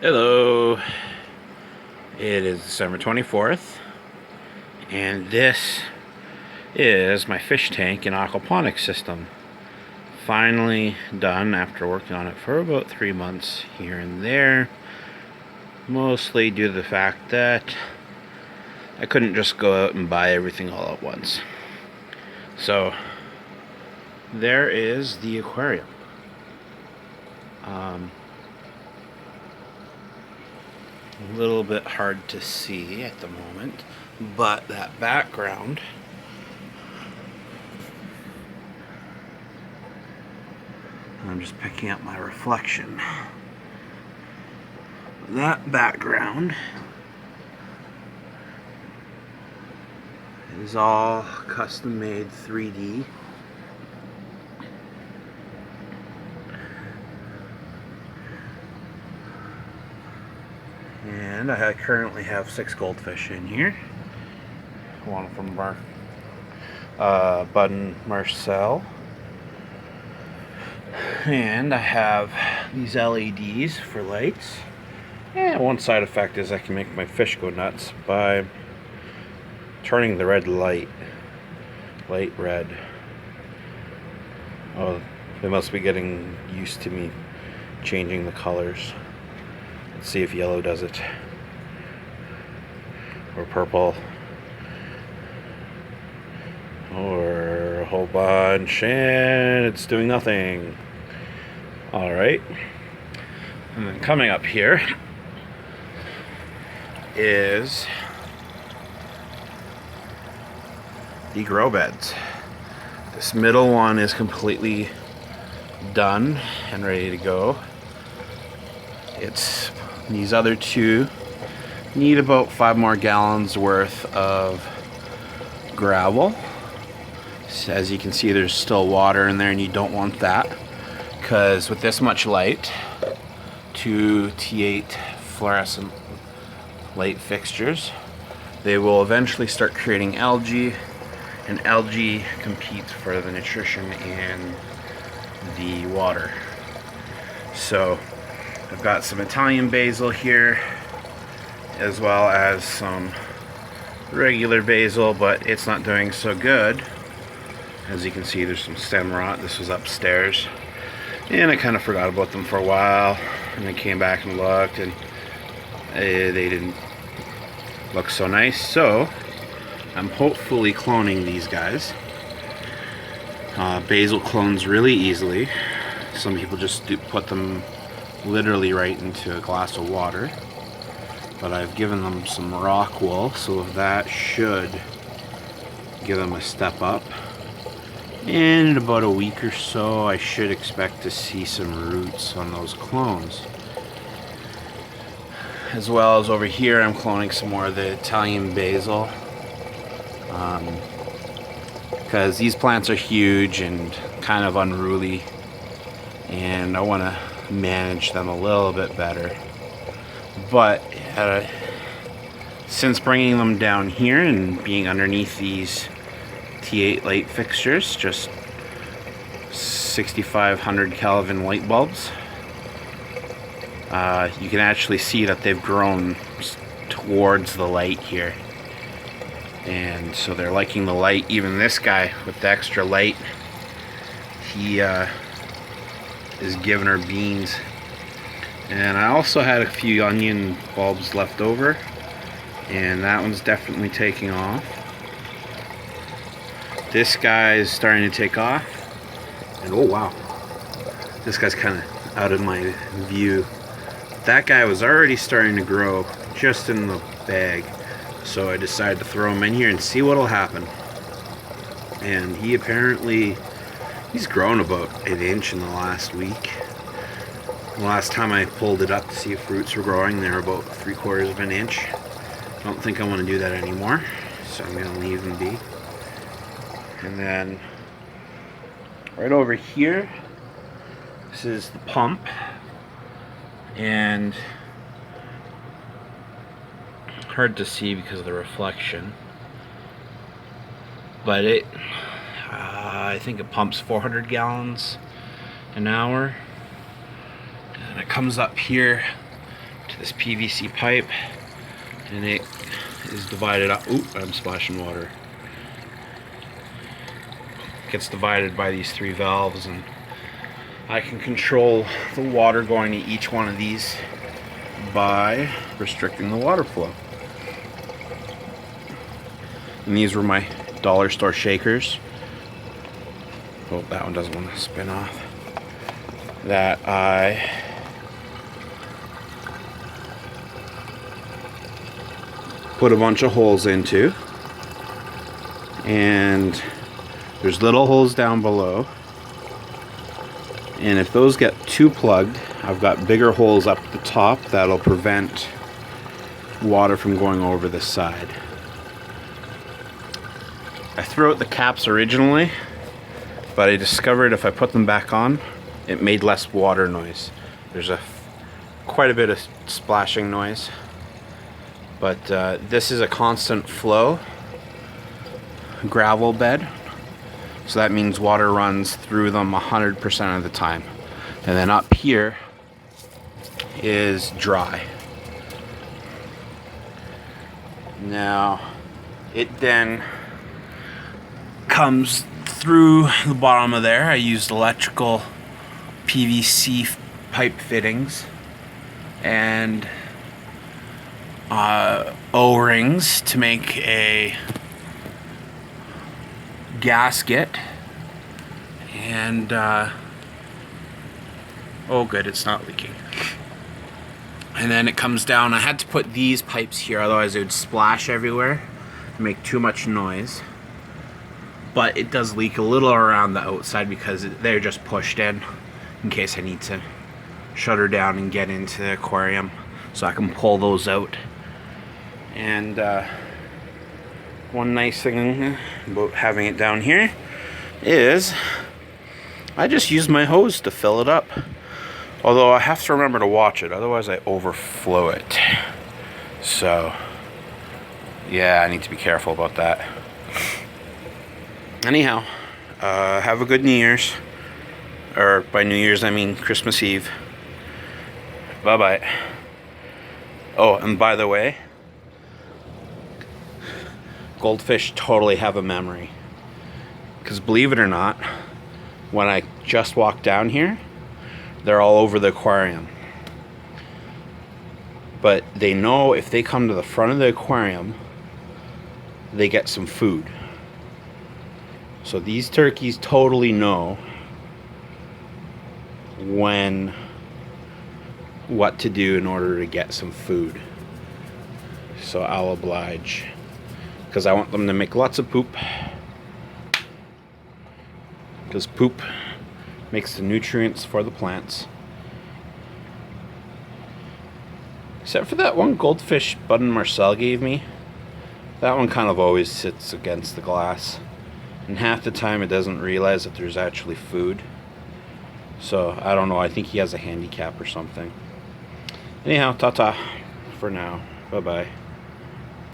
Hello, it is December 24th, and this is my fish tank and aquaponics system. Finally done after working on it for about 3 months here and there, mostly due to the fact that I couldn't just go out and buy everything all at once. So, there is the aquarium. A little bit hard to see at the moment, but that background I'm just picking up my reflection. That background is all custom made 3D. And I currently have 6 goldfish in here. One from Bud and Marcel. And I have these LEDs for lights. And one side effect is I can make my fish go nuts by turning the red light red. Oh, they must be getting used to me changing the colors. Let's see if yellow does it. Or purple. Or a whole bunch, and it's doing nothing. Alright. And then coming up here is the grow beds. This middle one is completely done and ready to go. These other two need about 5 more gallons worth of gravel. As you can see, there's still water in there, and you don't want that, because with this much light, 2 T8 fluorescent light fixtures, they will eventually start creating algae, and algae competes for the nutrition in the water. So I've got some Italian basil here, as well as some regular basil, but it's not doing so good. As you can see, there's some stem rot. This was upstairs, and I kind of forgot about them for a while, and I came back and looked, and they didn't look so nice. So I'm hopefully cloning these guys. Basil clones really easily. Some people just put them literally right into a glass of water, but I've given them some rock wool, so that should give them a step up. And in about a week or so, I should expect to see some roots on those clones. As well as over here, I'm cloning some more of the Italian basil, because these plants are huge and kind of unruly, and I want to manage them a little bit better. But since bringing them down here and being underneath these T8 light fixtures, just 6500 Kelvin light bulbs, you can actually see that they've grown towards the light here, and so they're liking the light. Even this guy with the extra light, he is giving her beans. And I also had a few onion bulbs left over, and that one's definitely taking off. This guy is starting to take off, and oh wow, this guy's kind of out of my view. That guy was already starting to grow just in the bag, so I decided to throw him in here and see what'll happen. And he's grown about an inch in the last week. The last time I pulled it up to see if roots were growing, they were about 3/4 of an inch. I don't think I want to do that anymore, so I'm going to leave them be. And then right over here, this is the pump, and hard to see because of the reflection, but I think it pumps 400 gallons an hour, and it comes up here to this PVC pipe, and it is divided up. Ooh, I'm splashing water. It gets divided by these 3 valves, and I can control the water going to each one of these by restricting the water flow. And these were my dollar store shakers. Oh, that one doesn't want to spin off. That I put a bunch of holes into. And there's little holes down below. And if those get too plugged, I've got bigger holes up at the top that'll prevent water from going over the side. I threw out the caps originally, but I discovered if I put them back on, it made less water noise. There's quite a bit of splashing noise, but this is a constant flow gravel bed. So that means water runs through them 100% of the time. And then up here is dry. Now, it then comes through the bottom of there. I used electrical PVC pipe fittings and O-rings to make a gasket, and oh good, it's not leaking. And then it comes down. I had to put these pipes here, otherwise it would splash everywhere and make too much noise. But it does leak a little around the outside because they're just pushed in case I need to shut her down and get into the aquarium, so I can pull those out. And one nice thing about having it down here is I just use my hose to fill it up. Although I have to remember to watch it, otherwise I overflow it. So, yeah, I need to be careful about that. Anyhow, have a good New Year's. Or by New Year's I mean Christmas Eve. Bye-bye. Oh, and by the way, goldfish totally have a memory. Because believe it or not, when I just walked down here, they're all over the aquarium. But they know if they come to the front of the aquarium, they get some food. So these turkeys totally know what to do in order to get some food. So I'll oblige, because I want them to make lots of poop, because poop makes the nutrients for the plants. Except for that one goldfish Bud and Marcel gave me. That one kind of always sits against the glass, and half the time it doesn't realize that there's actually food. So I don't know, I think he has a handicap or something. Anyhow, ta-ta for now. Bye-bye.